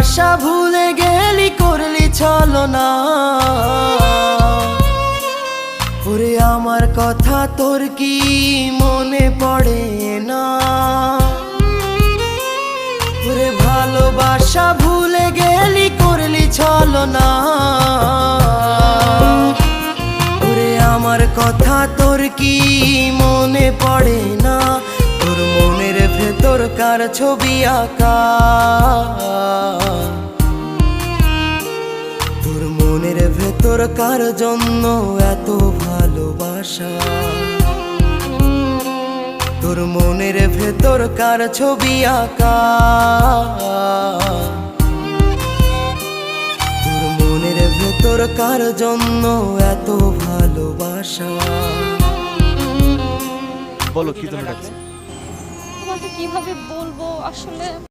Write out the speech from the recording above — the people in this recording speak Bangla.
ভালোবাসা ভুলে গেলি করলি ছলনা। ওরে আমার কথা তোর কি মনে পড়ে না? ওরে ভালোবাসা ভুলে গেলি করলি ছলনা। ওরে আমার কথা তোর কি মনে পড়ে না? তোর মনের ভেতর কার ছবি আঁকা? তোর মনের ভেতর কার জন্য এত ভালোবাসা? তোর মনের ভেতর কার ছবি আঁকা? তোর মনের ভেতর কার জন্য এত ভালোবাসা? বলো কি জন্য ডাকছি? তোমাকে কিভাবে বলবো আসলে